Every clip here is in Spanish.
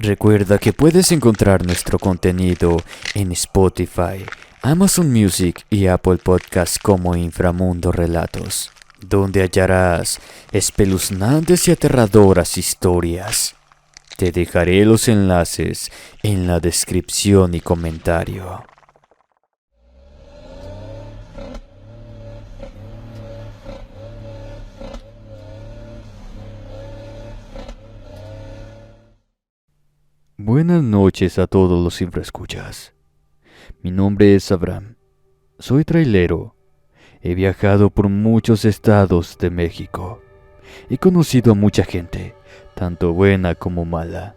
Recuerda que puedes encontrar nuestro contenido en Spotify, Amazon Music y Apple Podcasts como Inframundo Relatos, donde hallarás espeluznantes y aterradoras historias. Te dejaré los enlaces en la descripción y comentario. Buenas noches a todos los infraescuchas. Mi nombre es Abraham. Soy trailero. He viajado por muchos estados de México. He conocido a mucha gente, tanto buena como mala.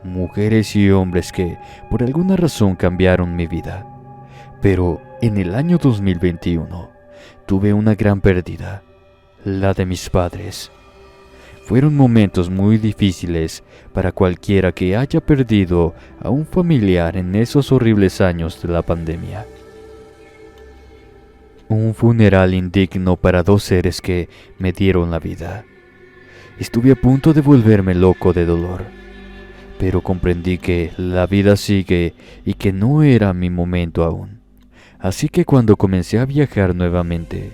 Mujeres y hombres que, por alguna razón, cambiaron mi vida. Pero en el año 2021, tuve una gran pérdida, la de mis padres. Fueron momentos muy difíciles para cualquiera que haya perdido a un familiar en esos horribles años de la pandemia. Un funeral indigno para dos seres que me dieron la vida. Estuve a punto de volverme loco de dolor, pero comprendí que la vida sigue y que no era mi momento aún. Así que cuando comencé a viajar nuevamente,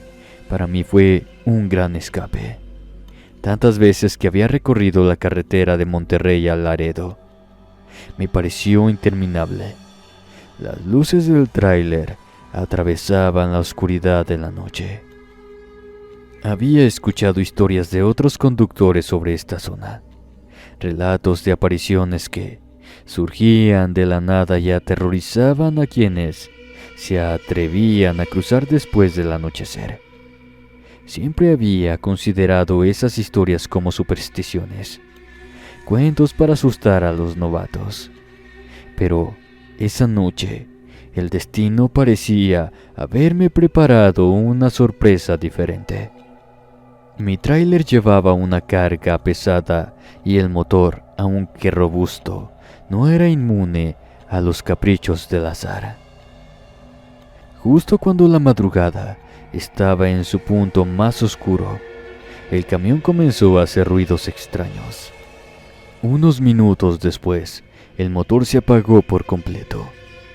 para mí fue un gran escape. Tantas veces que había recorrido la carretera de Monterrey a Laredo, me pareció interminable. Las luces del tráiler atravesaban la oscuridad de la noche. Había escuchado historias de otros conductores sobre esta zona, relatos de apariciones que surgían de la nada y aterrorizaban a quienes se atrevían a cruzar después del anochecer. Siempre había considerado esas historias como supersticiones, cuentos para asustar a los novatos. Pero esa noche, el destino parecía haberme preparado una sorpresa diferente. Mi tráiler llevaba una carga pesada y el motor, aunque robusto, no era inmune a los caprichos del azar. Justo cuando la madrugada estaba en su punto más oscuro, el camión comenzó a hacer ruidos extraños. Unos minutos después, el motor se apagó por completo,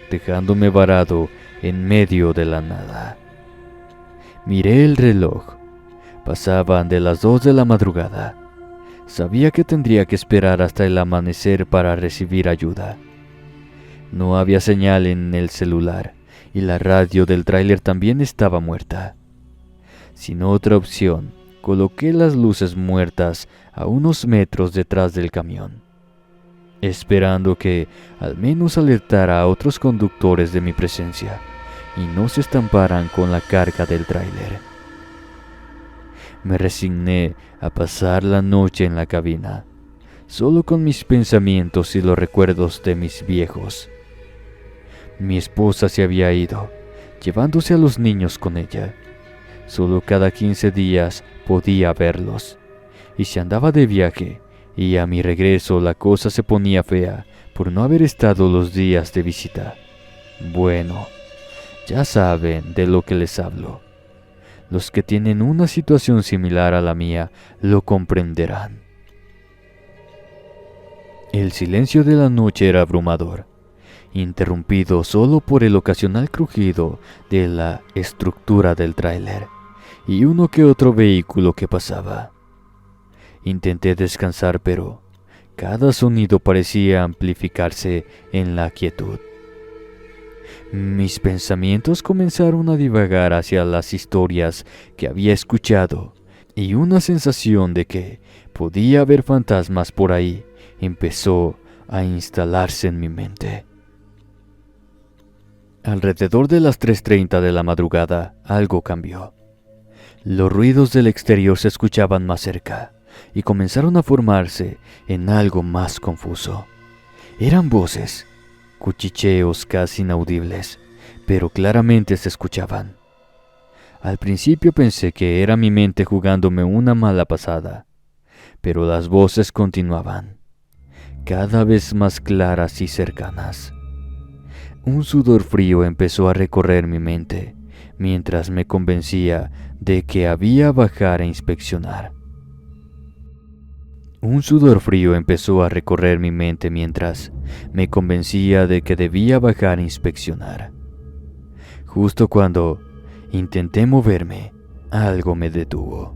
dejándome varado en medio de la nada. Miré el reloj. Pasaban de las 2 de la madrugada. Sabía que tendría que esperar hasta el amanecer para recibir ayuda. No había señal en el celular y la radio del tráiler también estaba muerta. Sin otra opción, coloqué las luces muertas a unos metros detrás del camión, esperando que al menos alertara a otros conductores de mi presencia y no se estamparan con la carga del tráiler. Me resigné a pasar la noche en la cabina, solo con mis pensamientos y los recuerdos de mis viejos. Mi esposa se había ido, llevándose a los niños con ella. Solo cada 15 días podía verlos, y se andaba de viaje, y a mi regreso la cosa se ponía fea por no haber estado los días de visita. Bueno, ya saben de lo que les hablo. Los que tienen una situación similar a la mía lo comprenderán. El silencio de la noche era abrumador, interrumpido solo por el ocasional crujido de la estructura del tráiler y uno que otro vehículo que pasaba. Intenté descansar, pero cada sonido parecía amplificarse en la quietud. Mis pensamientos comenzaron a divagar hacia las historias que había escuchado, y una sensación de que podía haber fantasmas por ahí empezó a instalarse en mi mente. Alrededor de las 3:30 de la madrugada, algo cambió. Los ruidos del exterior se escuchaban más cerca y comenzaron a formarse en algo más confuso. Eran voces, cuchicheos casi inaudibles, pero claramente se escuchaban. Al principio pensé que era mi mente jugándome una mala pasada, pero las voces continuaban, cada vez más claras y cercanas. Un sudor frío empezó a recorrer mi mente, mientras me convencía de que había bajar a inspeccionar. Un sudor frío empezó a recorrer mi mente mientras me convencía de que debía bajar a inspeccionar. Justo cuando intenté moverme, algo me detuvo.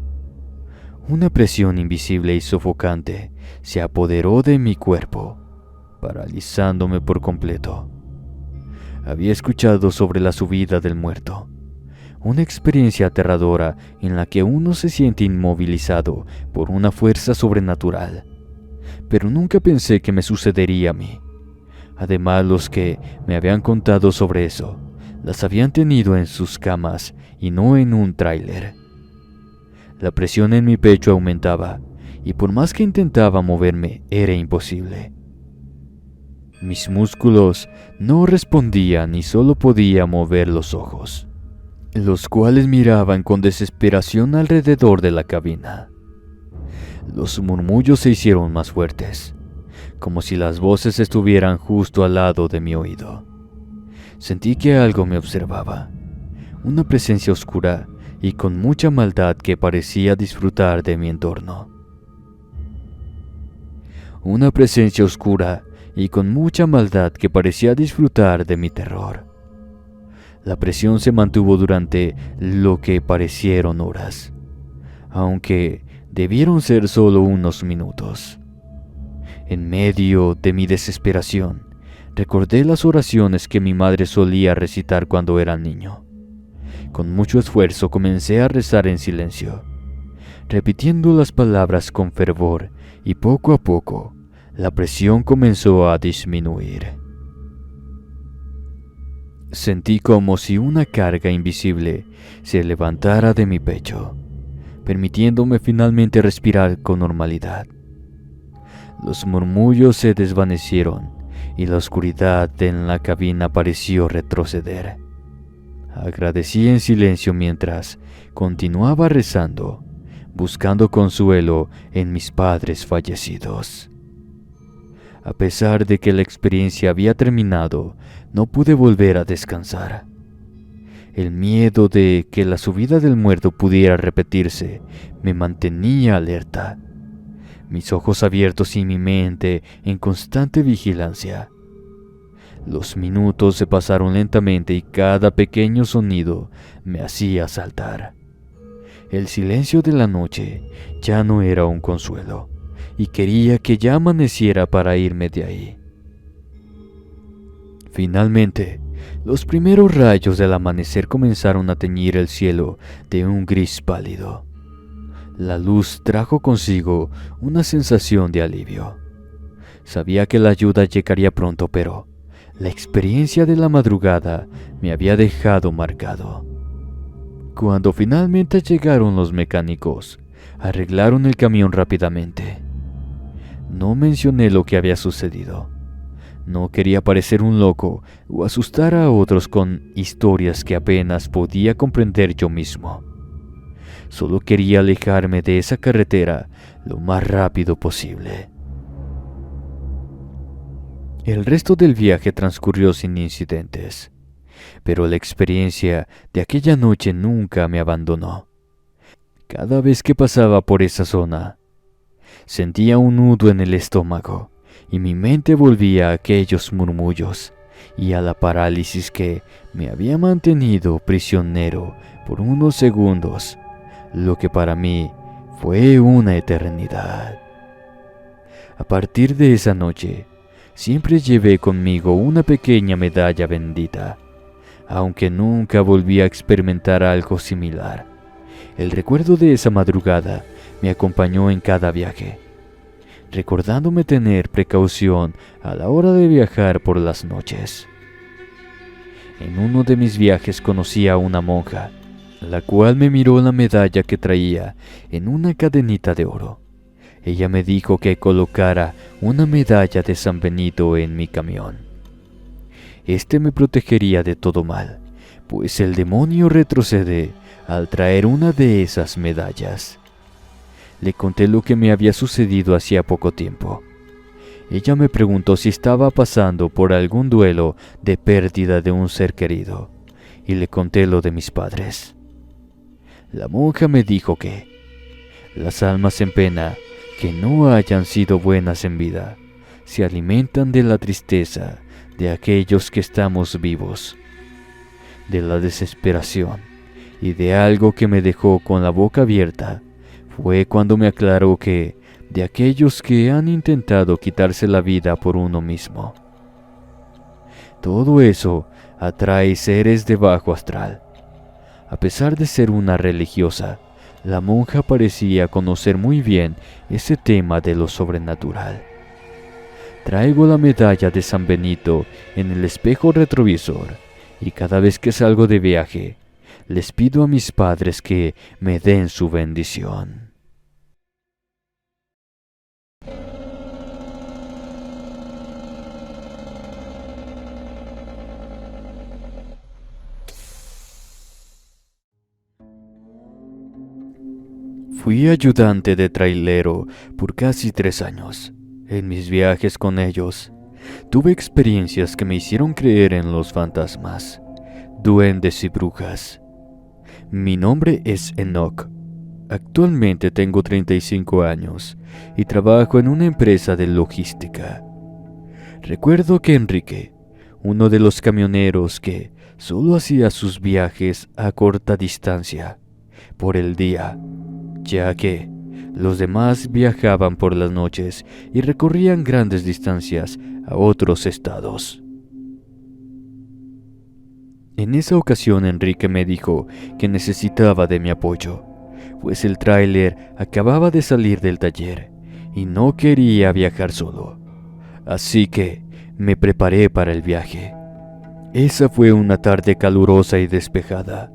Una presión invisible y sofocante se apoderó de mi cuerpo, paralizándome por completo. Había escuchado sobre la subida del muerto, una experiencia aterradora en la que uno se siente inmovilizado por una fuerza sobrenatural, pero nunca pensé que me sucedería a mí. Además, los que me habían contado sobre eso, las habían tenido en sus camas y no en un tráiler. La presión en mi pecho aumentaba, y por más que intentaba moverme, era imposible. Mis músculos no respondían y solo podía mover los ojos, los cuales miraban con desesperación alrededor de la cabina. Los murmullos se hicieron más fuertes, como si las voces estuvieran justo al lado de mi oído. Sentí que algo me observaba, una presencia oscura y con mucha maldad que parecía disfrutar de mi entorno. Una presencia oscura y con mucha maldad que parecía disfrutar de mi terror. La presión se mantuvo durante lo que parecieron horas, aunque debieron ser solo unos minutos. En medio de mi desesperación, recordé las oraciones que mi madre solía recitar cuando era niño. Con mucho esfuerzo comencé a rezar en silencio, repitiendo las palabras con fervor, y poco a poco la presión comenzó a disminuir. Sentí como si una carga invisible se levantara de mi pecho, permitiéndome finalmente respirar con normalidad. Los murmullos se desvanecieron y la oscuridad en la cabina pareció retroceder. Agradecí en silencio mientras continuaba rezando, buscando consuelo en mis padres fallecidos. A pesar de que la experiencia había terminado, no pude volver a descansar. El miedo de que la subida del muerto pudiera repetirse me mantenía alerta, mis ojos abiertos y mi mente en constante vigilancia. Los minutos se pasaron lentamente y cada pequeño sonido me hacía saltar. El silencio de la noche ya no era un consuelo, y quería que ya amaneciera para irme de ahí. Finalmente, los primeros rayos del amanecer comenzaron a teñir el cielo de un gris pálido. La luz trajo consigo una sensación de alivio. Sabía que la ayuda llegaría pronto, pero la experiencia de la madrugada me había dejado marcado. Cuando finalmente llegaron los mecánicos, arreglaron el camión rápidamente. No mencioné lo que había sucedido. No quería parecer un loco o asustar a otros con historias que apenas podía comprender yo mismo. Solo quería alejarme de esa carretera lo más rápido posible. El resto del viaje transcurrió sin incidentes, pero la experiencia de aquella noche nunca me abandonó. Cada vez que pasaba por esa zona, sentía un nudo en el estómago y mi mente volvía a aquellos murmullos y a la parálisis que me había mantenido prisionero por unos segundos, lo que para mí fue una eternidad. A partir de esa noche, siempre llevé conmigo una pequeña medalla bendita, aunque nunca volví a experimentar algo similar. El recuerdo de esa madrugada me acompañó en cada viaje, recordándome tener precaución a la hora de viajar por las noches. En uno de mis viajes conocí a una monja, la cual me miró la medalla que traía en una cadenita de oro. Ella me dijo que colocara una medalla de San Benito en mi camión. Este me protegería de todo mal, pues el demonio retrocede al traer una de esas medallas. Le conté lo que me había sucedido hacía poco tiempo. Ella me preguntó si estaba pasando por algún duelo de pérdida de un ser querido, y le conté lo de mis padres. La monja me dijo que las almas en pena que no hayan sido buenas en vida se alimentan de la tristeza de aquellos que estamos vivos, de la desesperación y de algo que me dejó con la boca abierta fue cuando me aclaró que de aquellos que han intentado quitarse la vida por uno mismo. Todo eso atrae seres de bajo astral. A pesar de ser una religiosa, la monja parecía conocer muy bien ese tema de lo sobrenatural. Traigo la medalla de San Benito en el espejo retrovisor y cada vez que salgo de viaje, les pido a mis padres que me den su bendición. Fui ayudante de trailero por casi 3 años. En mis viajes con ellos, tuve experiencias que me hicieron creer en los fantasmas, duendes y brujas. Mi nombre es Enoch. Actualmente tengo 35 años y trabajo en una empresa de logística. Recuerdo que Enrique, uno de los camioneros que solo hacía sus viajes a corta distancia por el día, ya que los demás viajaban por las noches y recorrían grandes distancias a otros estados. En esa ocasión Enrique me dijo que necesitaba de mi apoyo, pues el tráiler acababa de salir del taller y no quería viajar solo. Así que me preparé para el viaje. Esa fue una tarde calurosa y despejada,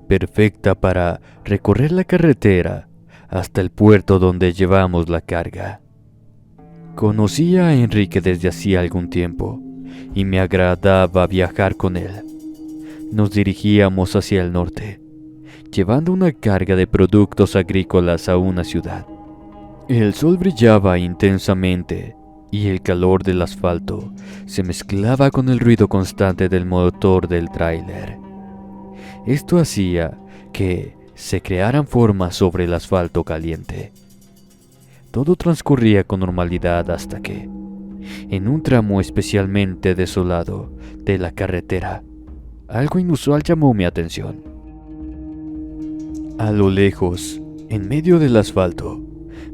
perfecta para recorrer la carretera hasta el puerto donde llevamos la carga. Conocía a Enrique desde hacía algún tiempo y me agradaba viajar con él. Nos dirigíamos hacia el norte, llevando una carga de productos agrícolas a una ciudad. El sol brillaba intensamente y el calor del asfalto se mezclaba con el ruido constante del motor del tráiler. Esto hacía que se crearan formas sobre el asfalto caliente. Todo transcurría con normalidad hasta que, en un tramo especialmente desolado de la carretera, algo inusual llamó mi atención. A lo lejos, en medio del asfalto,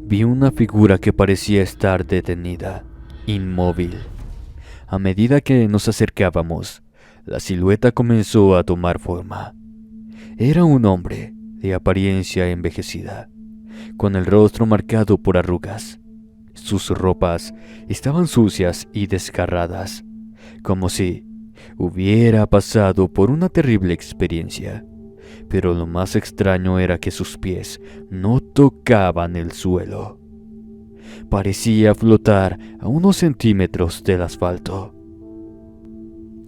vi una figura que parecía estar detenida, inmóvil. A medida que nos acercábamos, la silueta comenzó a tomar forma. Era un hombre de apariencia envejecida, con el rostro marcado por arrugas. Sus ropas estaban sucias y desgarradas, como si hubiera pasado por una terrible experiencia. Pero lo más extraño era que sus pies no tocaban el suelo. Parecía flotar a unos centímetros del asfalto.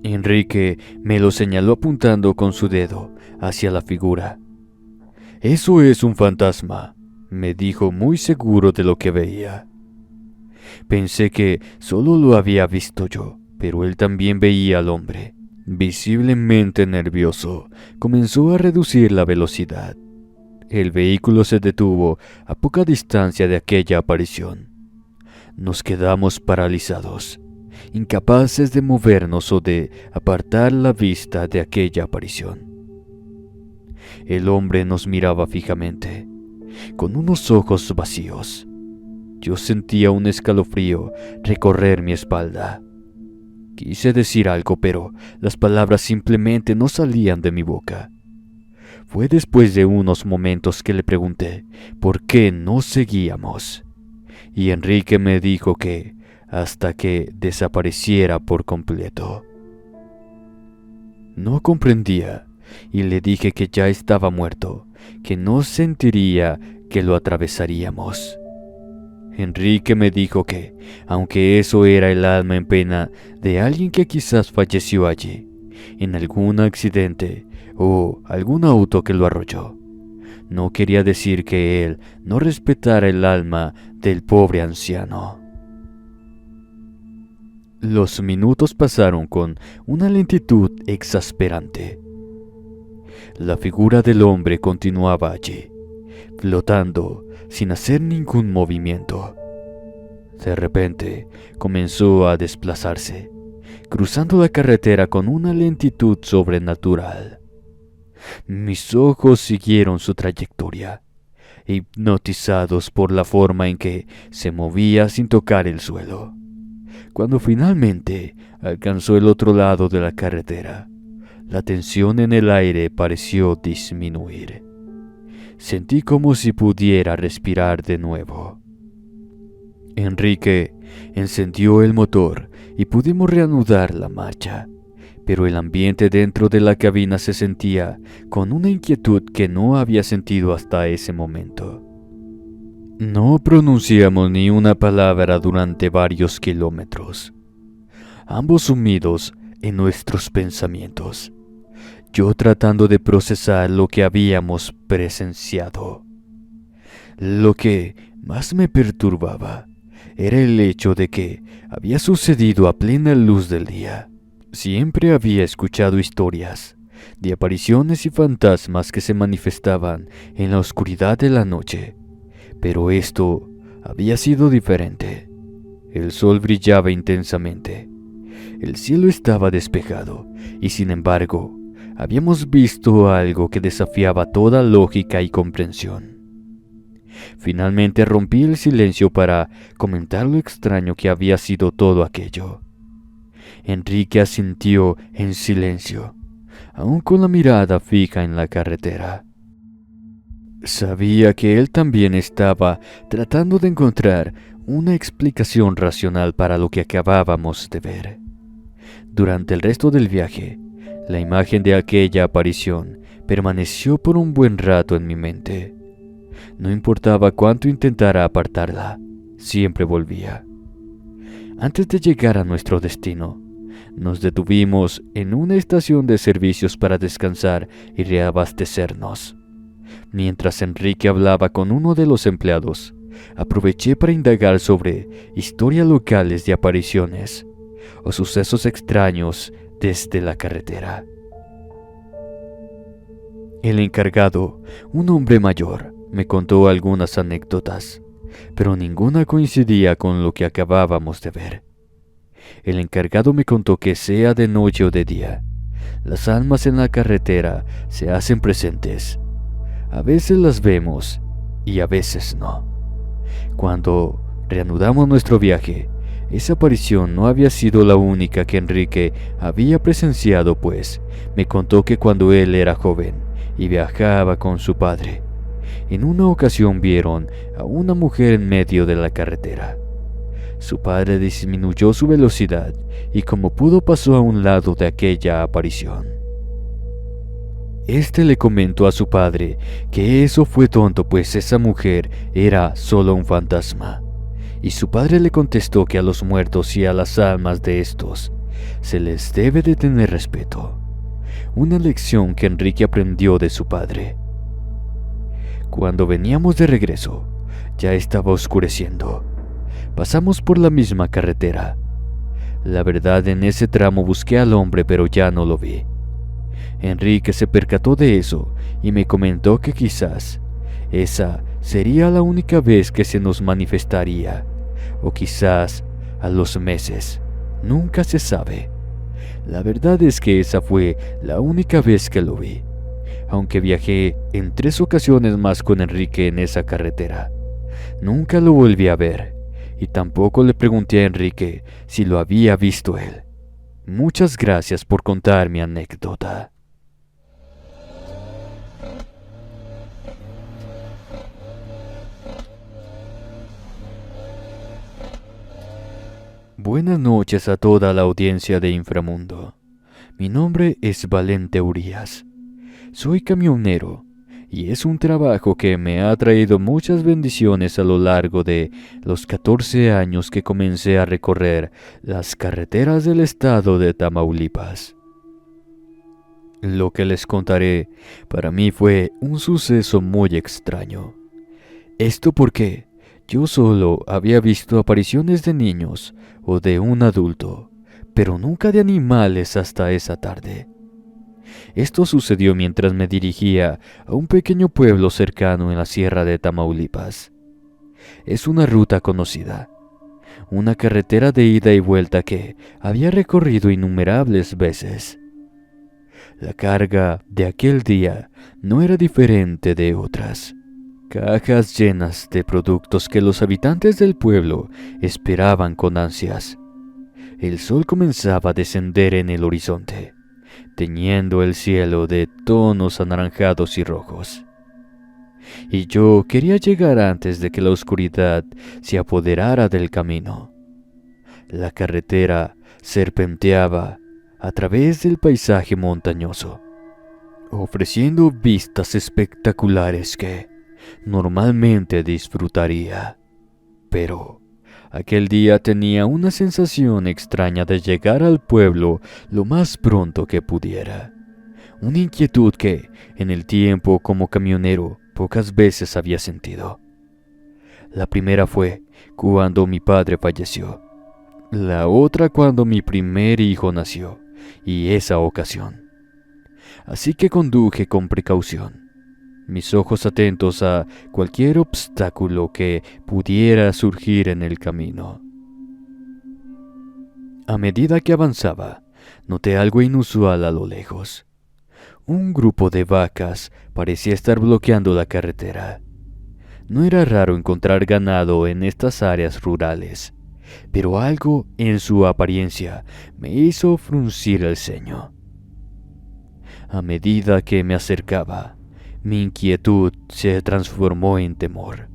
Enrique me lo señaló apuntando con su dedo hacia la figura. «Eso es un fantasma», me dijo muy seguro de lo que veía. Pensé que solo lo había visto yo, pero él también veía al hombre. Visiblemente nervioso, comenzó a reducir la velocidad. El vehículo se detuvo a poca distancia de aquella aparición. Nos quedamos paralizados, incapaces de movernos o de apartar la vista de aquella aparición. El hombre nos miraba fijamente, con unos ojos vacíos. Yo sentía un escalofrío recorrer mi espalda. Quise decir algo, pero las palabras simplemente no salían de mi boca. Fue después de unos momentos que le pregunté por qué no seguíamos, y Enrique me dijo que hasta que desapareciera por completo. No comprendía, y le dije que ya estaba muerto, que no sentiría que lo atravesaríamos. Enrique me dijo que, aunque eso era el alma en pena de alguien que quizás falleció allí, en algún accidente o algún auto que lo arrolló, no quería decir que él no respetara el alma del pobre anciano. Los minutos pasaron con una lentitud exasperante. La figura del hombre continuaba allí, flotando sin hacer ningún movimiento. De repente comenzó a desplazarse, cruzando la carretera con una lentitud sobrenatural. Mis ojos siguieron su trayectoria, hipnotizados por la forma en que se movía sin tocar el suelo. Cuando finalmente alcanzó el otro lado de la carretera, la tensión en el aire pareció disminuir. Sentí como si pudiera respirar de nuevo. Enrique encendió el motor y pudimos reanudar la marcha, pero el ambiente dentro de la cabina se sentía con una inquietud que no había sentido hasta ese momento. No pronunciamos ni una palabra durante varios kilómetros, ambos sumidos en nuestros pensamientos, yo tratando de procesar lo que habíamos presenciado. Lo que más me perturbaba era el hecho de que había sucedido a plena luz del día. Siempre había escuchado historias de apariciones y fantasmas que se manifestaban en la oscuridad de la noche, pero esto había sido diferente. El sol brillaba intensamente, el cielo estaba despejado y sin embargo habíamos visto algo que desafiaba toda lógica y comprensión. Finalmente rompí el silencio para comentar lo extraño que había sido todo aquello. Enrique asintió en silencio, aún con la mirada fija en la carretera. Sabía que él también estaba tratando de encontrar una explicación racional para lo que acabábamos de ver. Durante el resto del viaje, la imagen de aquella aparición permaneció por un buen rato en mi mente. No importaba cuánto intentara apartarla, siempre volvía. Antes de llegar a nuestro destino, nos detuvimos en una estación de servicios para descansar y reabastecernos. Mientras Enrique hablaba con uno de los empleados, aproveché para indagar sobre historias locales de apariciones o sucesos extraños desde la carretera. El encargado, un hombre mayor, me contó algunas anécdotas, pero ninguna coincidía con lo que acabábamos de ver. El encargado me contó que sea de noche o de día, las almas en la carretera se hacen presentes. A veces las vemos y a veces no. Cuando reanudamos nuestro viaje, esa aparición no había sido la única que Enrique había presenciado, pues me contó que cuando él era joven y viajaba con su padre, en una ocasión vieron a una mujer en medio de la carretera. Su padre disminuyó su velocidad y como pudo pasó a un lado de aquella aparición. Este le comentó a su padre que eso fue tonto, pues esa mujer era solo un fantasma. Y su padre le contestó que a los muertos y a las almas de estos se les debe de tener respeto. Una lección que Enrique aprendió de su padre. Cuando veníamos de regreso, ya estaba oscureciendo. Pasamos por la misma carretera. La verdad, en ese tramo busqué al hombre, pero ya no lo vi. Enrique se percató de eso y me comentó que quizás esa sería la única vez que se nos manifestaría, o quizás a los meses, nunca se sabe. La verdad es que esa fue la única vez que lo vi, aunque viajé en 3 ocasiones más con Enrique en esa carretera. Nunca lo volví a ver, y tampoco le pregunté a Enrique si lo había visto él. Muchas gracias por contar mi anécdota. Buenas noches a toda la audiencia de Inframundo. Mi nombre es Valente Urías. Soy camionero y es un trabajo que me ha traído muchas bendiciones a lo largo de los 14 años que comencé a recorrer las carreteras del estado de Tamaulipas. Lo que les contaré para mí fue un suceso muy extraño. Esto porque yo solo había visto apariciones de niños o de un adulto, pero nunca de animales hasta esa tarde. Esto sucedió mientras me dirigía a un pequeño pueblo cercano en la sierra de Tamaulipas. Es una ruta conocida, una carretera de ida y vuelta que había recorrido innumerables veces. La carga de aquel día no era diferente de otras. Cajas llenas de productos que los habitantes del pueblo esperaban con ansias. El sol comenzaba a descender en el horizonte, teñiendo el cielo de tonos anaranjados y rojos. Y yo quería llegar antes de que la oscuridad se apoderara del camino. La carretera serpenteaba a través del paisaje montañoso, ofreciendo vistas espectaculares que normalmente disfrutaría. Pero aquel día tenía una sensación extraña de llegar al pueblo lo más pronto que pudiera. Una inquietud que, en el tiempo como camionero, pocas veces había sentido. La primera fue cuando mi padre falleció. La otra cuando mi primer hijo nació, y esa ocasión. Así que conduje con precaución, mis ojos atentos a cualquier obstáculo que pudiera surgir en el camino. A medida que avanzaba, noté algo inusual a lo lejos. Un grupo de vacas parecía estar bloqueando la carretera. No era raro encontrar ganado en estas áreas rurales, pero algo en su apariencia me hizo fruncir el ceño. A medida que me acercaba, mi inquietud se transformó en temor.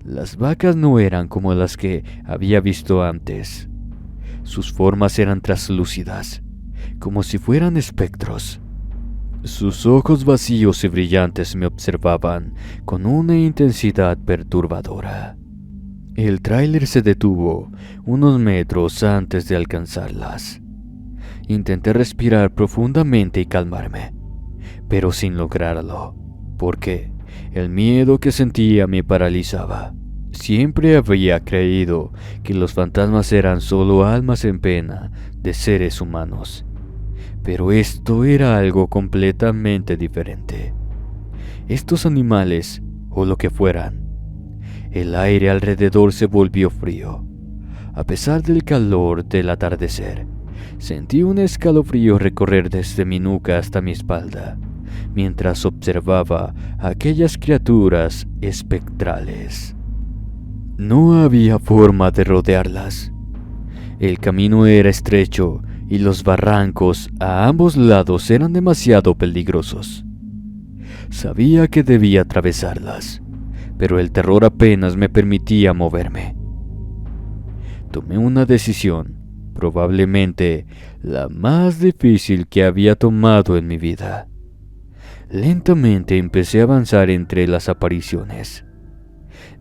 Las vacas no eran como las que había visto antes. Sus formas eran translúcidas, como si fueran espectros. Sus ojos vacíos y brillantes me observaban con una intensidad perturbadora. El tráiler se detuvo unos metros antes de alcanzarlas. Intenté respirar profundamente y calmarme, pero sin lograrlo, porque el miedo que sentía me paralizaba. Siempre había creído que los fantasmas eran solo almas en pena de seres humanos, pero esto era algo completamente diferente. Estos animales, o lo que fueran, el aire alrededor se volvió frío. A pesar del calor del atardecer, sentí un escalofrío recorrer desde mi nuca hasta mi espalda, mientras observaba a aquellas criaturas espectrales. No había forma de rodearlas. El camino era estrecho y los barrancos a ambos lados eran demasiado peligrosos. Sabía que debía atravesarlas, pero el terror apenas me permitía moverme. Tomé una decisión, probablemente la más difícil que había tomado en mi vida. Lentamente empecé a avanzar entre las apariciones.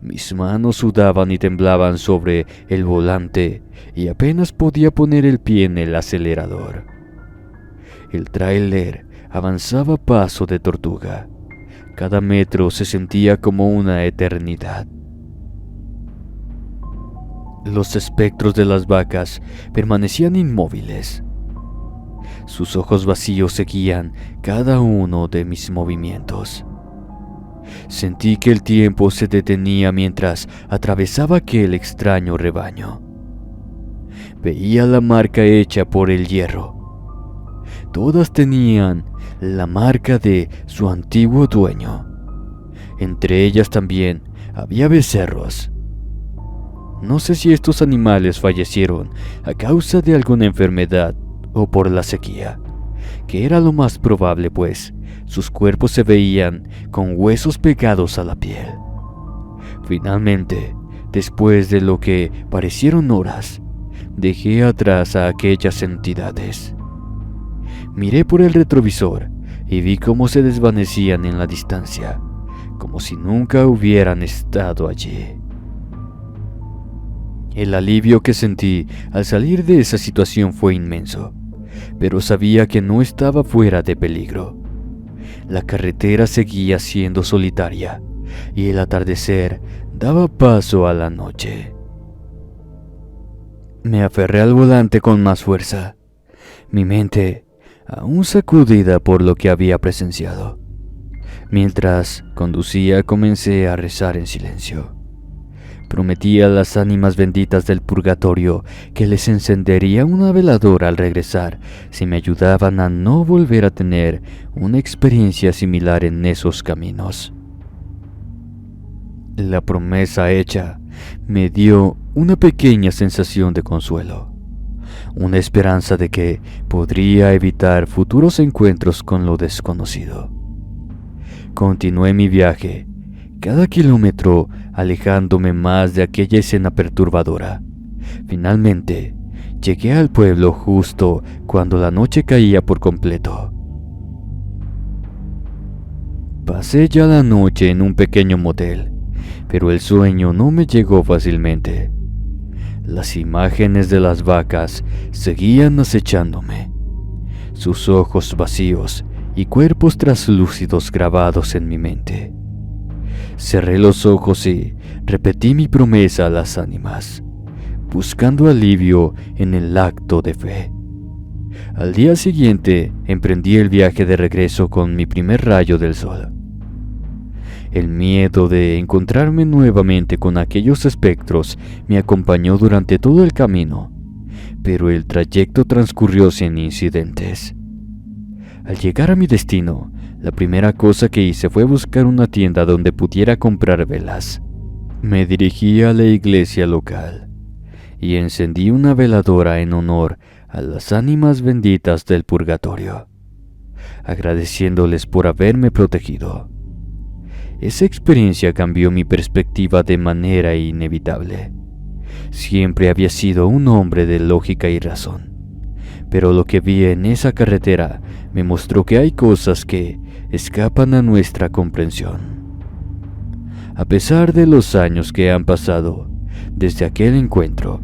Mis manos sudaban y temblaban sobre el volante y apenas podía poner el pie en el acelerador. El tráiler avanzaba a paso de tortuga. Cada metro se sentía como una eternidad. Los espectros de las vacas permanecían inmóviles. Sus ojos vacíos seguían cada uno de mis movimientos. Sentí que el tiempo se detenía mientras atravesaba aquel extraño rebaño. Veía la marca hecha por el hierro. Todas tenían la marca de su antiguo dueño. Entre ellas también había becerros. No sé si estos animales fallecieron a causa de alguna enfermedad o por la sequía, que era lo más probable, pues sus cuerpos se veían con huesos pegados a la piel. Finalmente, después de lo que parecieron horas, dejé atrás a aquellas entidades. Miré por el retrovisor y vi cómo se desvanecían en la distancia, como si nunca hubieran estado allí. El alivio que sentí al salir de esa situación fue inmenso, pero sabía que no estaba fuera de peligro. La carretera seguía siendo solitaria y el atardecer daba paso a la noche. Me aferré al volante con más fuerza. Mi mente aún sacudida por lo que había presenciado. Mientras conducía, comencé a rezar en silencio. Prometí a las ánimas benditas del purgatorio que les encendería una veladora al regresar si me ayudaban a no volver a tener una experiencia similar en esos caminos. La promesa hecha me dio una pequeña sensación de consuelo, una esperanza de que podría evitar futuros encuentros con lo desconocido. Continué mi viaje, cada kilómetro alejándome más de aquella escena perturbadora. Finalmente, llegué al pueblo justo cuando la noche caía por completo. Pasé ya la noche en un pequeño motel, pero el sueño no me llegó fácilmente. Las imágenes de las vacas seguían acechándome, sus ojos vacíos y cuerpos traslúcidos grabados en mi mente. Cerré los ojos y repetí mi promesa a las ánimas, buscando alivio en el acto de fe. Al día siguiente emprendí el viaje de regreso con mi primer rayo del sol. El miedo de encontrarme nuevamente con aquellos espectros me acompañó durante todo el camino, pero el trayecto transcurrió sin incidentes. Al llegar a mi destino, la primera cosa que hice fue buscar una tienda donde pudiera comprar velas. Me dirigí a la iglesia local y encendí una veladora en honor a las ánimas benditas del purgatorio, agradeciéndoles por haberme protegido. Esa experiencia cambió mi perspectiva de manera inevitable. Siempre había sido un hombre de lógica y razón, pero lo que vi en esa carretera me mostró que hay cosas que escapan a nuestra comprensión. A pesar de los años que han pasado desde aquel encuentro,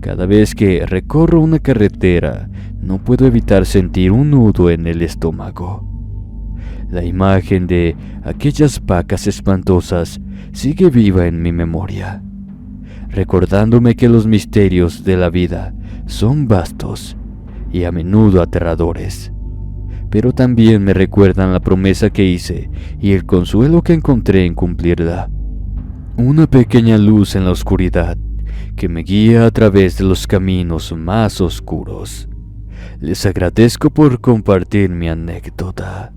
cada vez que recorro una carretera no puedo evitar sentir un nudo en el estómago. La imagen de aquellas vacas espantosas sigue viva en mi memoria, recordándome que los misterios de la vida son vastos y a menudo aterradores, pero también me recuerdan la promesa que hice y el consuelo que encontré en cumplirla. Una pequeña luz en la oscuridad que me guía a través de los caminos más oscuros. Les agradezco por compartir mi anécdota.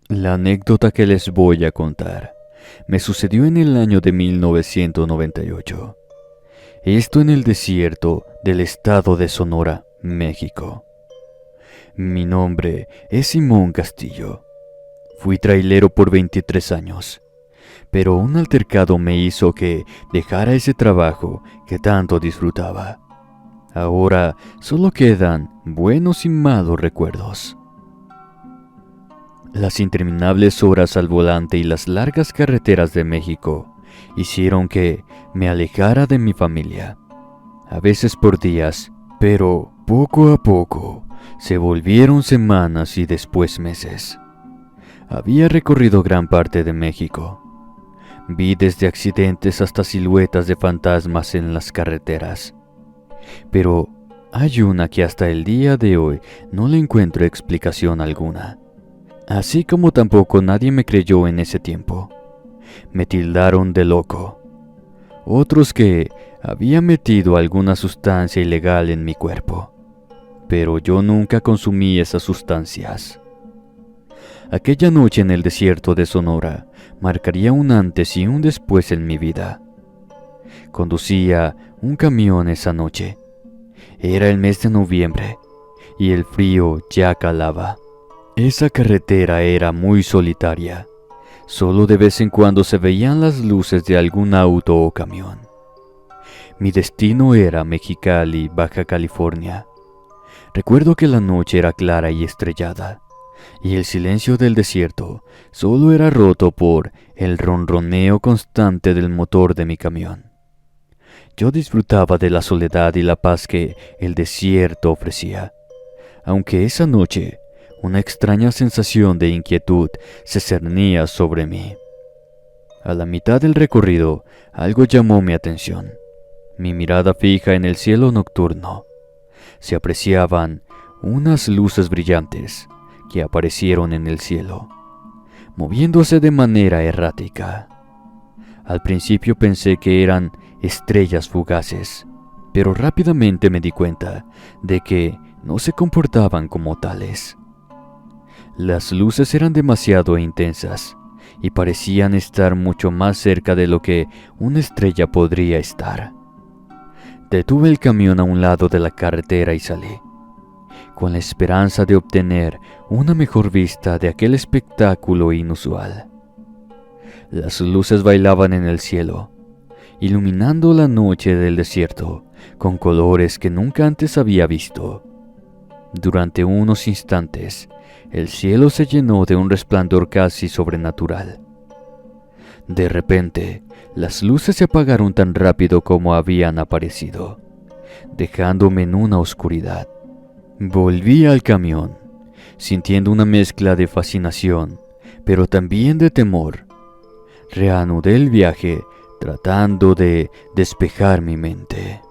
La anécdota que les voy a contar me sucedió en el año de 1998. Esto en el desierto del estado de Sonora, México. Mi nombre es Simón Castillo. Fui trailero por 23 años, pero un altercado me hizo que dejara ese trabajo que tanto disfrutaba. Ahora solo quedan buenos y malos recuerdos. Las interminables horas al volante y las largas carreteras de México hicieron que me alejara de mi familia, a veces por días, pero poco a poco se volvieron semanas y después meses. Había recorrido gran parte de México. Vi desde accidentes hasta siluetas de fantasmas en las carreteras, pero hay una que hasta el día de hoy no le encuentro explicación alguna. Así como tampoco nadie me creyó en ese tiempo. Me tildaron de loco. Otros que había metido alguna sustancia ilegal en mi cuerpo. Pero yo nunca consumí esas sustancias. Aquella noche en el desierto de Sonora marcaría un antes y un después en mi vida. Conducía un camión esa noche. Era el mes de noviembre y el frío ya calaba. Esa carretera era muy solitaria. Solo de vez en cuando se veían las luces de algún auto o camión. Mi destino era Mexicali, Baja California. Recuerdo que la noche era clara y estrellada, y el silencio del desierto solo era roto por el ronroneo constante del motor de mi camión. Yo disfrutaba de la soledad y la paz que el desierto ofrecía, aunque esa noche Una extraña sensación de inquietud se cernía sobre mí. A la mitad del recorrido, algo llamó mi atención. Mi mirada fija en el cielo nocturno. Se apreciaban unas luces brillantes que aparecieron en el cielo, moviéndose de manera errática. Al principio pensé que eran estrellas fugaces, pero rápidamente me di cuenta de que no se comportaban como tales. Las luces eran demasiado intensas y parecían estar mucho más cerca de lo que una estrella podría estar. Detuve el camión a un lado de la carretera y salí, con la esperanza de obtener una mejor vista de aquel espectáculo inusual. Las luces bailaban en el cielo, iluminando la noche del desierto con colores que nunca antes había visto. Durante unos instantes, el cielo se llenó de un resplandor casi sobrenatural. De repente, las luces se apagaron tan rápido como habían aparecido, dejándome en una oscuridad. Volví al camión, sintiendo una mezcla de fascinación, pero también de temor. Reanudé el viaje, tratando de despejar mi mente.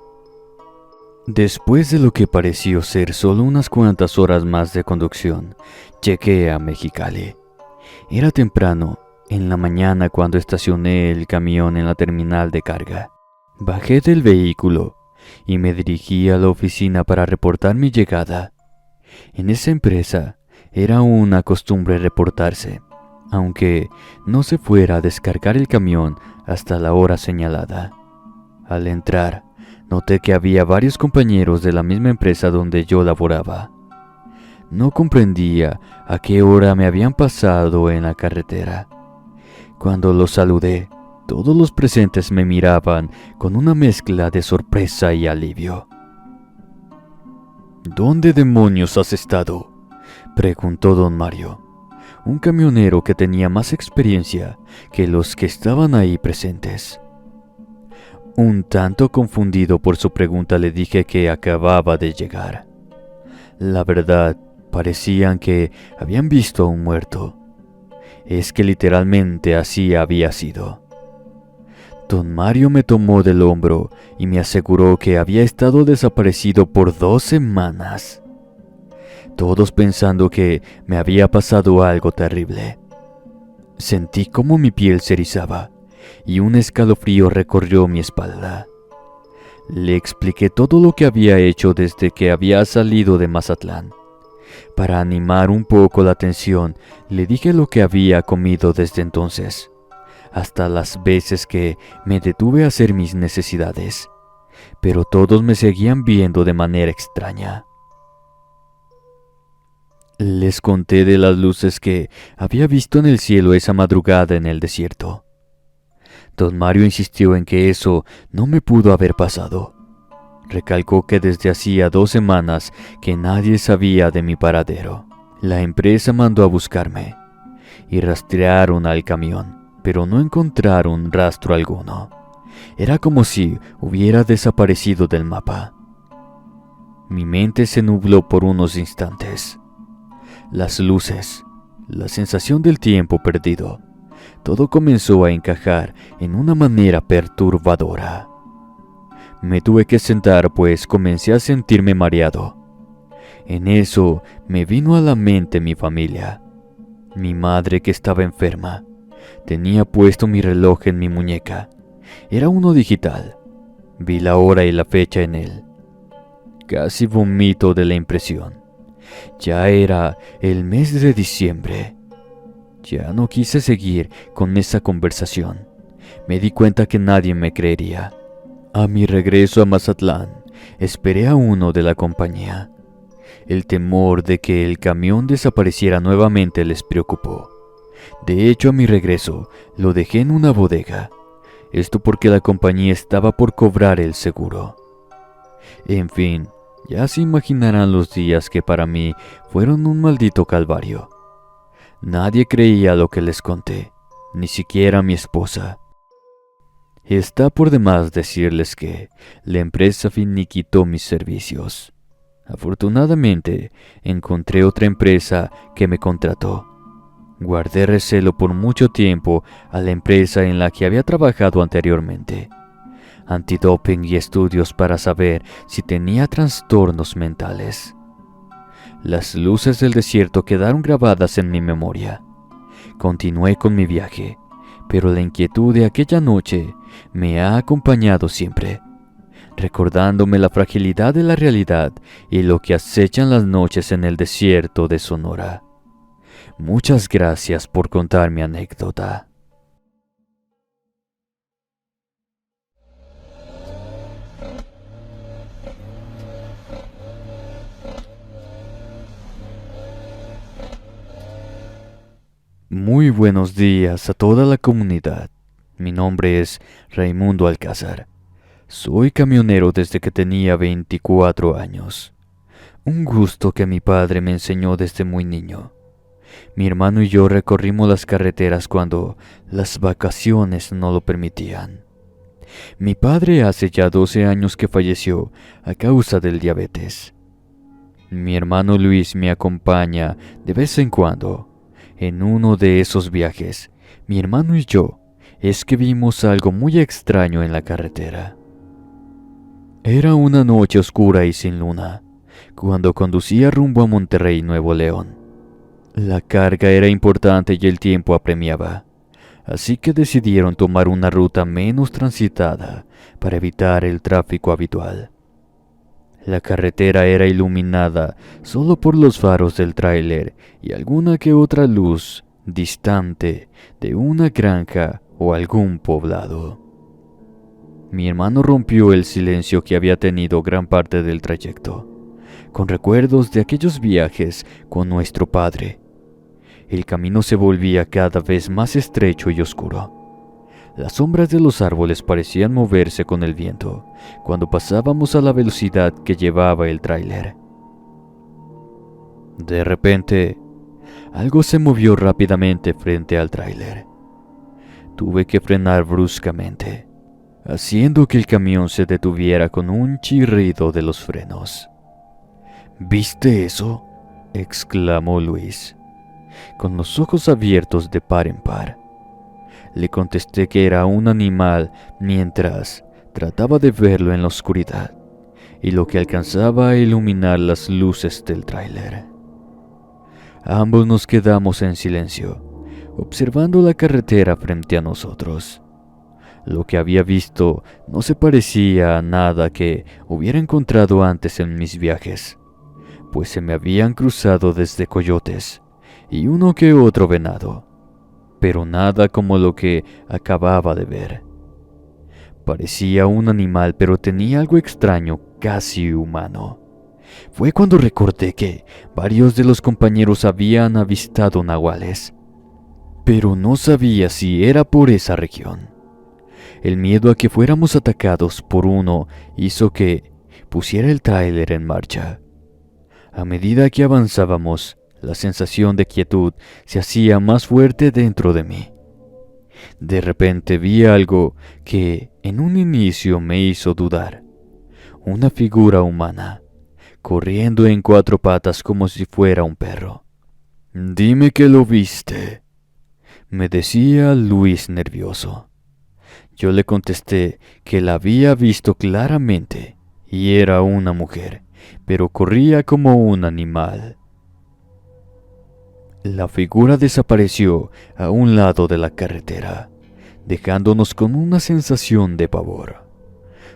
Después de lo que pareció ser solo unas cuantas horas más de conducción, llegué a Mexicali. Era temprano, en la mañana, cuando estacioné el camión en la terminal de carga. Bajé del vehículo y me dirigí a la oficina para reportar mi llegada. En esa empresa era una costumbre reportarse, aunque no se fuera a descargar el camión hasta la hora señalada. Al entrar, noté que había varios compañeros de la misma empresa donde yo laboraba. No comprendía a qué hora me habían pasado en la carretera. Cuando los saludé, todos los presentes me miraban con una mezcla de sorpresa y alivio. ¿Dónde demonios has estado?, preguntó don Mario, un camionero que tenía más experiencia que los que estaban ahí presentes. Un tanto confundido por su pregunta, le dije que acababa de llegar. La verdad, parecían que habían visto a un muerto. Es que literalmente así había sido. Don Mario me tomó del hombro y me aseguró que había estado desaparecido por 2 semanas. Todos pensando que me había pasado algo terrible. Sentí como mi piel se erizaba y un escalofrío recorrió mi espalda. Le expliqué todo lo que había hecho desde que había salido de Mazatlán. Para animar un poco la tensión, le dije lo que había comido desde entonces, hasta las veces que me detuve a hacer mis necesidades, pero todos me seguían viendo de manera extraña. Les conté de las luces que había visto en el cielo esa madrugada en el desierto. Don Mario insistió en que eso no me pudo haber pasado. Recalcó que desde hacía 2 semanas que nadie sabía de mi paradero. La empresa mandó a buscarme y rastrearon al camión, pero no encontraron rastro alguno. Era como si hubiera desaparecido del mapa. Mi mente se nubló por unos instantes. Las luces, la sensación del tiempo perdido, todo comenzó a encajar en una manera perturbadora. Me tuve que sentar, pues comencé a sentirme mareado. En eso me vino a la mente mi familia. Mi madre, que estaba enferma, tenía puesto mi reloj en mi muñeca. Era uno digital. Vi la hora y la fecha en él. Casi vomito de la impresión. Ya era el mes de diciembre. Ya no quise seguir con esa conversación. Me di cuenta que nadie me creería. A mi regreso a Mazatlán, esperé a uno de la compañía. El temor de que el camión desapareciera nuevamente les preocupó. De hecho, a mi regreso, lo dejé en una bodega. Esto porque la compañía estaba por cobrar el seguro. En fin, ya se imaginarán los días que para mí fueron un maldito calvario. Nadie creía lo que les conté, ni siquiera mi esposa. Está por demás decirles que la empresa finiquitó mis servicios. Afortunadamente, encontré otra empresa que me contrató. Guardé recelo por mucho tiempo a la empresa en la que había trabajado anteriormente. Antidoping y estudios para saber si tenía trastornos mentales. Las luces del desierto quedaron grabadas en mi memoria. Continué con mi viaje, pero la inquietud de aquella noche me ha acompañado siempre, recordándome la fragilidad de la realidad y lo que acechan las noches en el desierto de Sonora. Muchas gracias por contar mi anécdota. Muy buenos días a toda la comunidad. Mi nombre es Raimundo Alcázar. Soy camionero desde que tenía 24 años. Un gusto que mi padre me enseñó desde muy niño. Mi hermano y yo recorrimos las carreteras cuando las vacaciones no lo permitían. Mi padre hace ya 12 años que falleció a causa del diabetes. Mi hermano Luis me acompaña de vez en cuando. En uno de esos viajes, mi hermano y yo es que vimos algo muy extraño en la carretera. Era una noche oscura y sin luna, cuando conducía rumbo a Monterrey, Nuevo León. La carga era importante y el tiempo apremiaba, así que decidieron tomar una ruta menos transitada para evitar el tráfico habitual. La carretera era iluminada solo por los faros del tráiler y alguna que otra luz distante de una granja o algún poblado. Mi hermano rompió el silencio que había tenido gran parte del trayecto, con recuerdos de aquellos viajes con nuestro padre. El camino se volvía cada vez más estrecho y oscuro. Las sombras de los árboles parecían moverse con el viento cuando pasábamos a la velocidad que llevaba el tráiler. De repente, algo se movió rápidamente frente al tráiler. Tuve que frenar bruscamente, haciendo que el camión se detuviera con un chirrido de los frenos. ¿Viste eso?, exclamó Luis, con los ojos abiertos de par en par. Le contesté que era un animal mientras trataba de verlo en la oscuridad y lo que alcanzaba a iluminar las luces del tráiler. Ambos nos quedamos en silencio, observando la carretera frente a nosotros. Lo que había visto no se parecía a nada que hubiera encontrado antes en mis viajes, pues se me habían cruzado desde coyotes y uno que otro venado, pero nada como lo que acababa de ver. Parecía un animal, pero tenía algo extraño, casi humano. Fue cuando recordé que varios de los compañeros habían avistado nahuales, pero no sabía si era por esa región. El miedo a que fuéramos atacados por uno hizo que pusiera el tráiler en marcha. A medida que avanzábamos, la sensación de quietud se hacía más fuerte dentro de mí. De repente vi algo que en un inicio me hizo dudar. Una figura humana, corriendo en cuatro patas como si fuera un perro. «Dime que lo viste», me decía Luis nervioso. Yo le contesté que la había visto claramente y era una mujer, pero corría como un animal. La figura desapareció a un lado de la carretera, dejándonos con una sensación de pavor.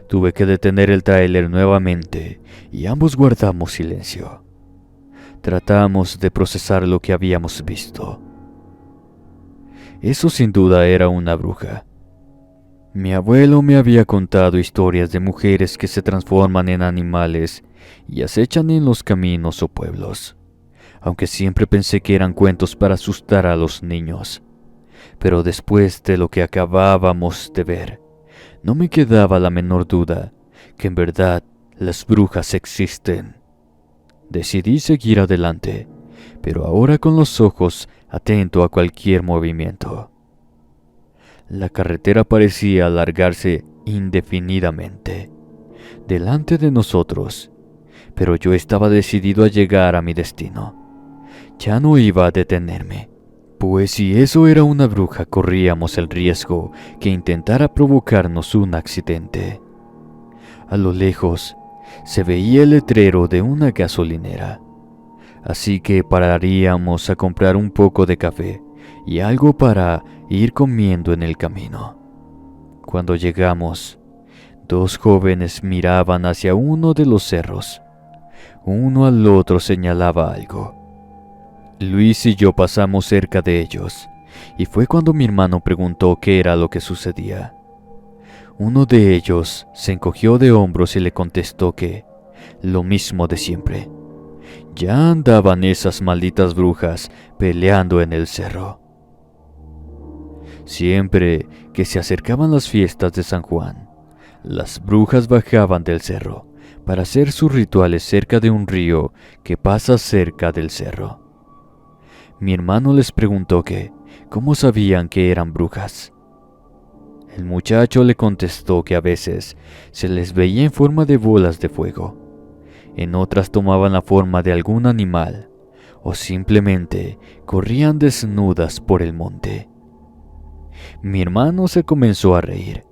Tuve que detener el tráiler nuevamente y ambos guardamos silencio. Tratamos de procesar lo que habíamos visto. Eso sin duda era una bruja. Mi abuelo me había contado historias de mujeres que se transforman en animales y acechan en los caminos o pueblos, aunque siempre pensé que eran cuentos para asustar a los niños. Pero después de lo que acabábamos de ver, no me quedaba la menor duda que en verdad las brujas existen. Decidí seguir adelante, pero ahora con los ojos atento a cualquier movimiento. La carretera parecía alargarse indefinidamente delante de nosotros, pero yo estaba decidido a llegar a mi destino. Ya no iba a detenerme, pues si eso era una bruja corríamos el riesgo que intentara provocarnos un accidente. A lo lejos se veía el letrero de una gasolinera, así que pararíamos a comprar un poco de café y algo para ir comiendo en el camino. Cuando llegamos, dos jóvenes miraban hacia uno de los cerros. Uno al otro señalaba algo. Luis y yo pasamos cerca de ellos, y fue cuando mi hermano preguntó qué era lo que sucedía. Uno de ellos se encogió de hombros y le contestó que lo mismo de siempre. Ya andaban esas malditas brujas peleando en el cerro. Siempre que se acercaban las fiestas de San Juan, las brujas bajaban del cerro para hacer sus rituales cerca de un río que pasa cerca del cerro. Mi hermano les preguntó que cómo sabían que eran brujas. El muchacho le contestó que a veces se les veía en forma de bolas de fuego, en otras tomaban la forma de algún animal o simplemente corrían desnudas por el monte. Mi hermano se comenzó a reír,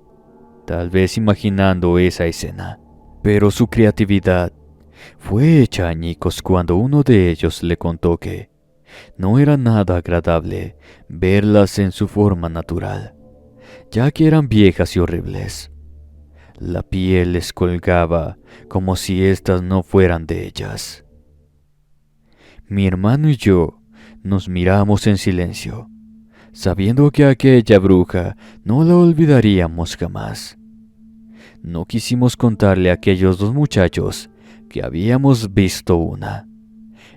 tal vez imaginando esa escena, pero su creatividad fue hecha añicos cuando uno de ellos le contó que no era nada agradable verlas en su forma natural, ya que eran viejas y horribles. La piel les colgaba como si éstas no fueran de ellas. Mi hermano y yo nos miramos en silencio, sabiendo que aquella bruja no la olvidaríamos jamás. No quisimos contarle a aquellos dos muchachos que habíamos visto una,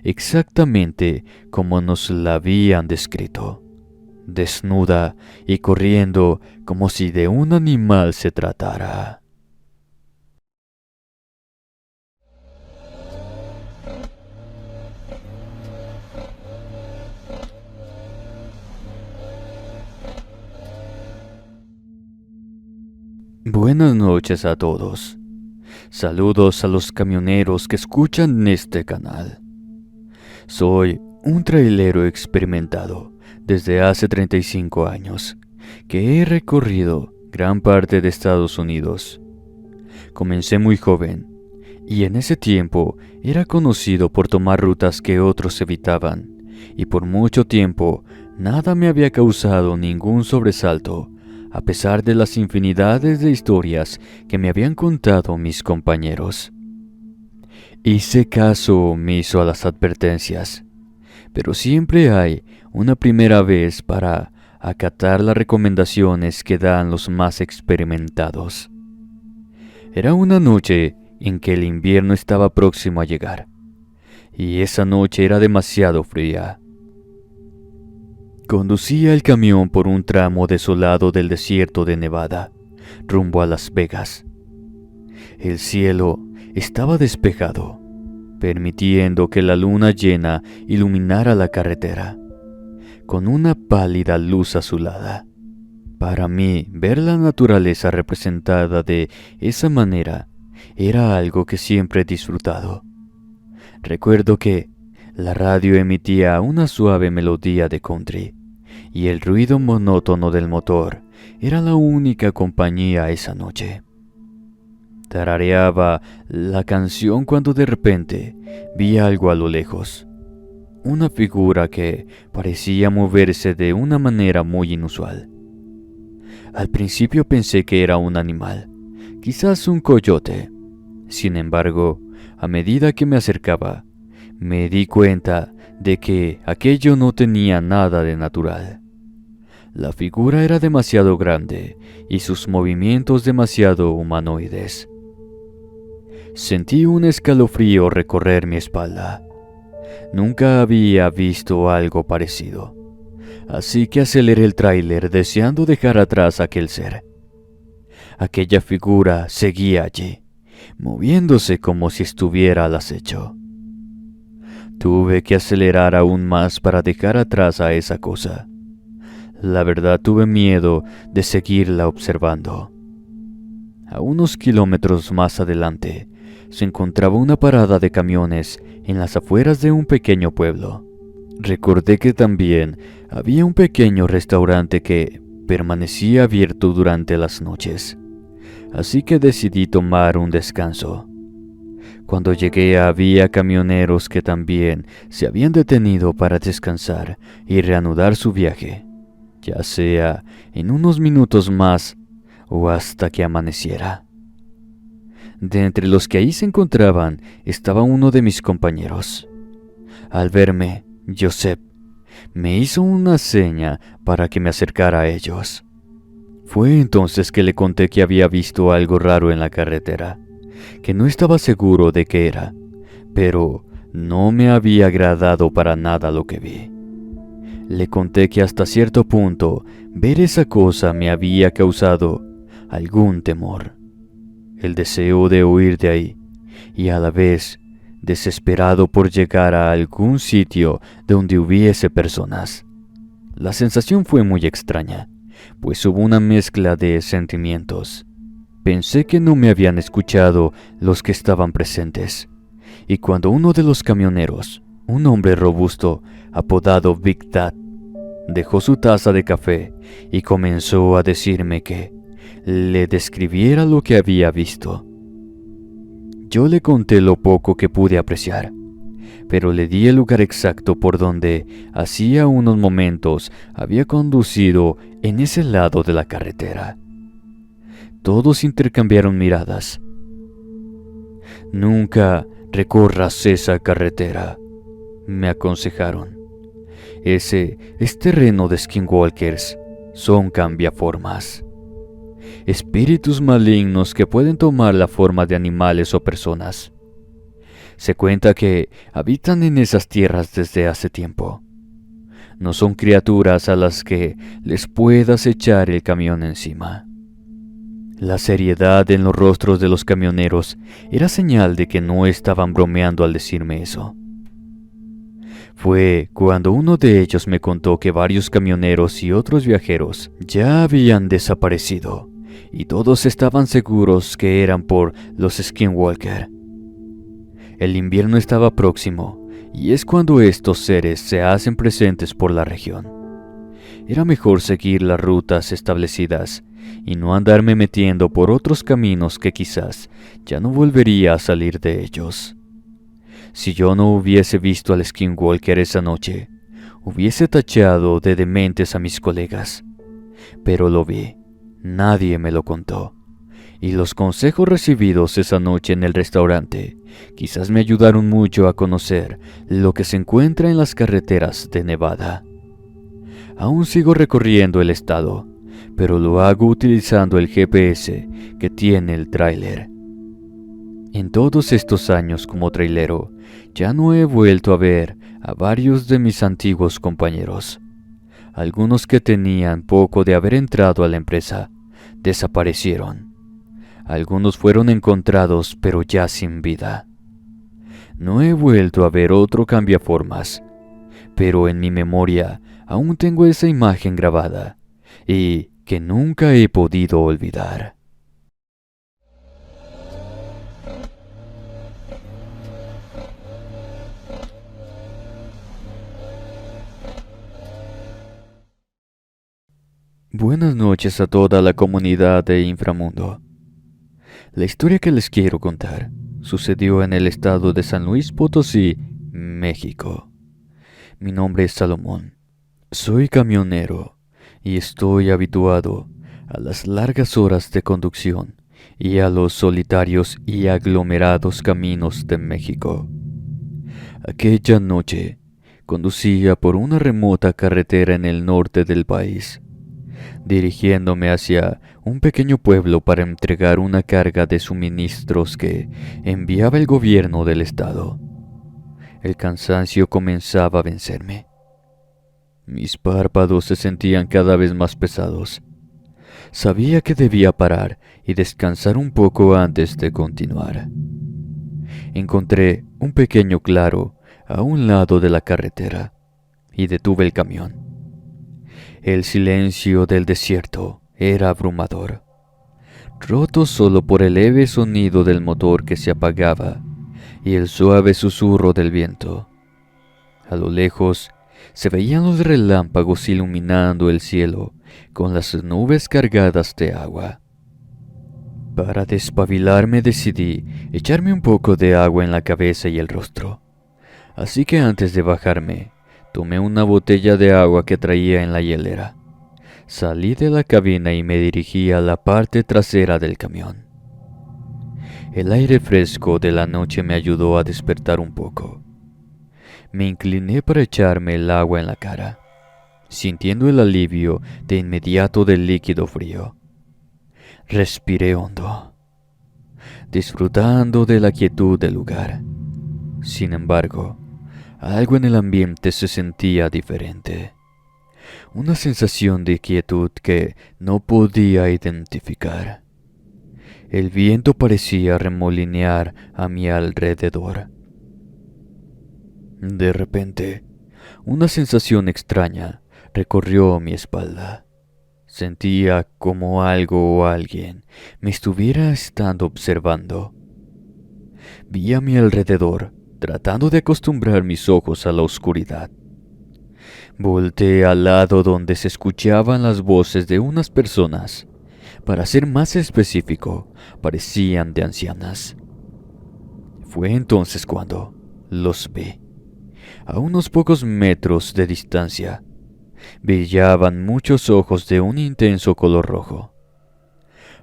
exactamente como nos la habían descrito, desnuda y corriendo como si de un animal se tratara. Buenas noches a todos. Saludos a los camioneros que escuchan este canal. Soy un trailero experimentado desde hace 35 años, que he recorrido gran parte de Estados Unidos. Comencé muy joven, y en ese tiempo era conocido por tomar rutas que otros evitaban, y por mucho tiempo nada me había causado ningún sobresalto, a pesar de las infinidades de historias que me habían contado mis compañeros. Hice caso omiso a las advertencias, pero siempre hay una primera vez para acatar las recomendaciones que dan los más experimentados. Era una noche en que el invierno estaba próximo a llegar, y esa noche era demasiado fría. Conducía el camión por un tramo desolado del desierto de Nevada, rumbo a Las Vegas. El cielo estaba despejado, permitiendo que la luna llena iluminara la carretera, con una pálida luz azulada. Para mí, ver la naturaleza representada de esa manera era algo que siempre he disfrutado. Recuerdo que la radio emitía una suave melodía de country, y el ruido monótono del motor era la única compañía esa noche. Tarareaba la canción cuando de repente vi algo a lo lejos, una figura que parecía moverse de una manera muy inusual. Al principio pensé que era un animal, quizás un coyote. Sin embargo, a medida que me acercaba, me di cuenta de que aquello no tenía nada de natural. La figura era demasiado grande y sus movimientos demasiado humanoides. Sentí un escalofrío recorrer mi espalda. Nunca había visto algo parecido, así que aceleré el tráiler deseando dejar atrás aquel ser. Aquella figura seguía allí, moviéndose como si estuviera al acecho. Tuve que acelerar aún más para dejar atrás a esa cosa. La verdad, tuve miedo de seguirla observando. A unos kilómetros más adelante, se encontraba una parada de camiones en las afueras de un pequeño pueblo. Recordé que también había un pequeño restaurante que permanecía abierto durante las noches, así que decidí tomar un descanso. Cuando llegué había camioneros que también se habían detenido para descansar y reanudar su viaje, ya sea en unos minutos más o hasta que amaneciera. De entre los que ahí se encontraban estaba uno de mis compañeros. Al verme, Joseph me hizo una seña para que me acercara a ellos. Fue entonces que le conté que había visto algo raro en la carretera, que no estaba seguro de qué era, pero no me había agradado para nada lo que vi. Le conté que hasta cierto punto ver esa cosa me había causado algún temor, el deseo de huir de ahí, y a la vez desesperado por llegar a algún sitio donde hubiese personas. La sensación fue muy extraña, pues hubo una mezcla de sentimientos. Pensé que no me habían escuchado los que estaban presentes, y cuando uno de los camioneros, un hombre robusto apodado Big Dad, dejó su taza de café y comenzó a decirme que le describiera lo que había visto. Yo le conté lo poco que pude apreciar, pero le di el lugar exacto por donde hacía unos momentos había conducido en ese lado de la carretera. Todos intercambiaron miradas. Nunca recorras esa carretera, me aconsejaron. Ese es terreno de skinwalkers, son cambiaformas. Espíritus malignos que pueden tomar la forma de animales o personas. Se cuenta que habitan en esas tierras desde hace tiempo. No son criaturas a las que les puedas echar el camión encima. La seriedad en los rostros de los camioneros era señal de que no estaban bromeando al decirme eso. Fue cuando uno de ellos me contó que varios camioneros y otros viajeros ya habían desaparecido, y todos estaban seguros que eran por los Skinwalker. El invierno estaba próximo, y es cuando estos seres se hacen presentes por la región. Era mejor seguir las rutas establecidas y no andarme metiendo por otros caminos que quizás ya no volvería a salir de ellos. Si yo no hubiese visto al Skinwalker esa noche, hubiese tachado de dementes a mis colegas. Pero lo vi, nadie me lo contó, y los consejos recibidos esa noche en el restaurante quizás me ayudaron mucho a conocer lo que se encuentra en las carreteras de Nevada. Aún sigo recorriendo el estado, pero lo hago utilizando el GPS que tiene el tráiler. En todos estos años como trailero, ya no he vuelto a ver a varios de mis antiguos compañeros. Algunos que tenían poco de haber entrado a la empresa, desaparecieron. Algunos fueron encontrados pero ya sin vida. No he vuelto a ver otro cambiaformas, pero en mi memoria aún tengo esa imagen grabada y que nunca he podido olvidar. Buenas noches a toda la comunidad de Inframundo. La historia que les quiero contar sucedió en el estado de San Luis Potosí, México. Mi nombre es Salomón. Soy camionero y estoy habituado a las largas horas de conducción y a los solitarios y aglomerados caminos de México. Aquella noche conducía por una remota carretera en el norte del país, dirigiéndome hacia un pequeño pueblo para entregar una carga de suministros que enviaba el gobierno del estado. El cansancio comenzaba a vencerme. Mis párpados se sentían cada vez más pesados. Sabía que debía parar y descansar un poco antes de continuar. Encontré un pequeño claro a un lado de la carretera y detuve el camión. El silencio del desierto era abrumador. roto solo por el leve sonido del motor que se apagaba y el suave susurro del viento. A lo lejos se veían los relámpagos iluminando el cielo con las nubes cargadas de agua. Para despabilarme decidí echarme un poco de agua en la cabeza y el rostro. Así que antes de bajarme, tomé una botella de agua que traía en la hielera. Salí de la cabina y me dirigí a la parte trasera del camión. El aire fresco de la noche me ayudó a despertar un poco. Me incliné para echarme el agua en la cara, sintiendo el alivio de inmediato del líquido frío. Respiré hondo, disfrutando de la quietud del lugar. Sin embargo, algo en el ambiente se sentía diferente. Una sensación de quietud que no podía identificar. El viento parecía remolinear a mi alrededor. De repente, una sensación extraña recorrió mi espalda. Sentía como algo o alguien me estuviera estando observando. Vi a mi alrededor, tratando de acostumbrar mis ojos a la oscuridad. Volteé al lado donde se escuchaban las voces de unas personas. Para ser más específico, parecían de ancianas. Fue entonces cuando los vi. A unos pocos metros de distancia, brillaban muchos ojos de un intenso color rojo.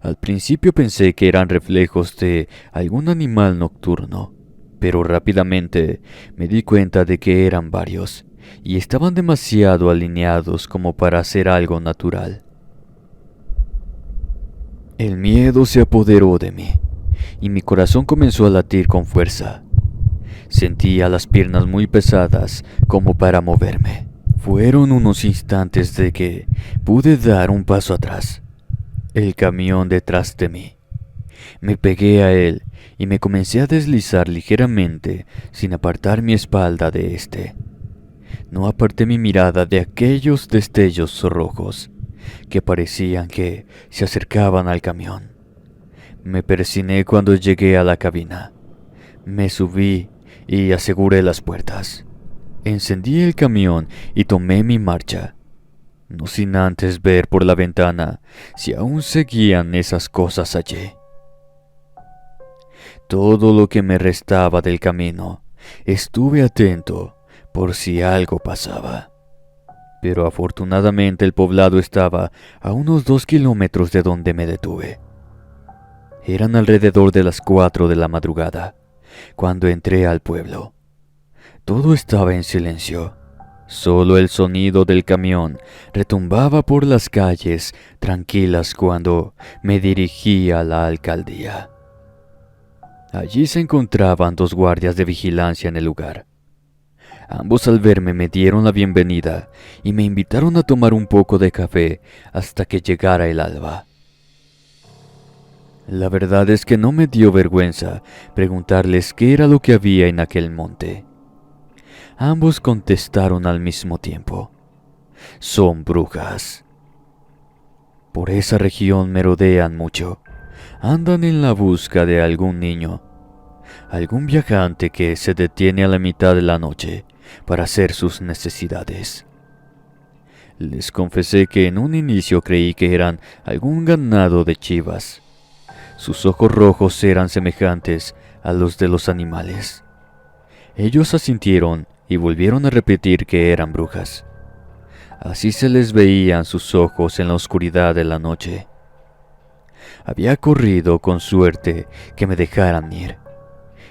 Al principio pensé que eran reflejos de algún animal nocturno, pero rápidamente me di cuenta de que eran varios y estaban demasiado alineados como para ser algo natural. El miedo se apoderó de mí y mi corazón comenzó a latir con fuerza. Sentía las piernas muy pesadas como para moverme. Fueron unos instantes de que pude dar un paso atrás. El camión detrás de mí. Me pegué a él y me comencé a deslizar ligeramente sin apartar mi espalda de este. No aparté mi mirada de aquellos destellos rojos que parecían que se acercaban al camión. Me persigné cuando llegué a la cabina. Me subí y aseguré las puertas. Encendí el camión y tomé mi marcha, no sin antes ver por la ventana si aún seguían esas cosas allí. Todo lo que me restaba del camino, estuve atento por si algo pasaba. Pero afortunadamente el poblado estaba a unos 2 kilómetros de donde me detuve. Eran alrededor de las 4 de la madrugada, cuando entré al pueblo. Todo estaba en silencio. Solo el sonido del camión retumbaba por las calles tranquilas cuando me dirigí a la alcaldía. Allí se encontraban 2 guardias de vigilancia en el lugar. Ambos al verme me dieron la bienvenida y me invitaron a tomar un poco de café hasta que llegara el alba. La verdad es que no me dio vergüenza preguntarles qué era lo que había en aquel monte. Ambos contestaron al mismo tiempo: son brujas. Por esa región merodean mucho. Andan en la busca de algún niño, algún viajante que se detiene a la mitad de la noche para hacer sus necesidades. Les confesé que en un inicio creí que eran algún ganado de chivas. Sus ojos rojos eran semejantes a los de los animales. Ellos asintieron y volvieron a repetir que eran brujas. Así se les veían sus ojos en la oscuridad de la noche. Había corrido con suerte que me dejaran ir.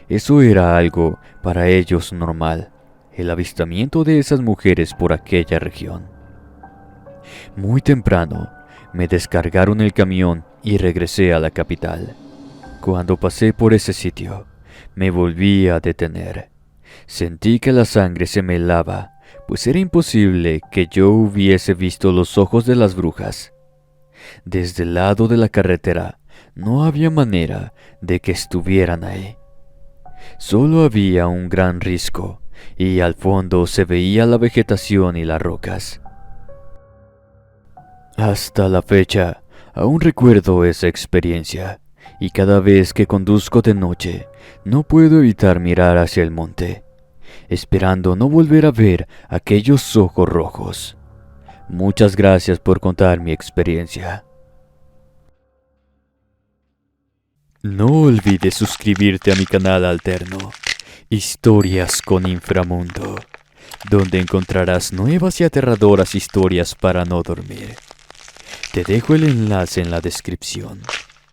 Eso era algo para ellos normal, el avistamiento de esas mujeres por aquella región. Muy temprano me descargaron el camión y regresé a la capital. Cuando pasé por ese sitio, me volví a detener. Sentí que la sangre se me helaba, pues era imposible que yo hubiese visto los ojos de las brujas. Desde el lado de la carretera no había manera de que estuvieran ahí. Solo había un gran risco y al fondo se veía la vegetación y las rocas. Hasta la fecha, Aún recuerdo esa experiencia, y cada vez que conduzco de noche, no puedo evitar mirar hacia el monte, esperando no volver a ver aquellos ojos rojos. Muchas gracias por contar mi experiencia. No olvides suscribirte a mi canal alterno, Historias con Inframundo, donde encontrarás nuevas y aterradoras historias para no dormir. Te dejo el enlace en la descripción.